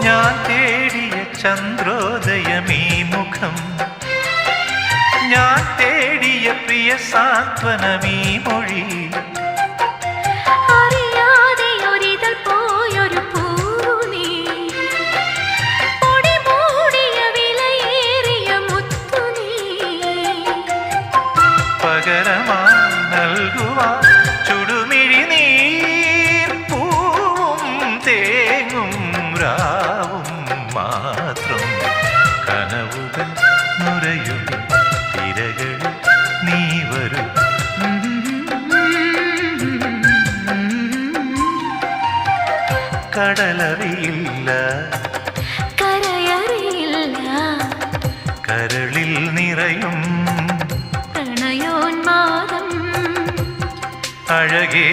ഞാൻ തേടിയ ചന്ദ്രോദയമീ മുഖം, ഞാൻ തേടിയ പ്രിയ സാന്ത്വനമീ മൊഴി. അറിയാതെ ഒരിതൾ പോയൊരു പൂനീ, പൊടി മൂടിയ വിലയേറിയ മുത്തുനീ. പകരമായി നൽകുവാൻ ചുടുമിഴി നീർ പൂവും തേങ്ങും രാവും മാത്രം. കനവുകൾ നുരയും തിരകൾ നീ വരും. കടലറിയില്ല, കരയറിയില്ല, കരളിൽ നിറയും പ്രണയോന്മാദം അഴകേ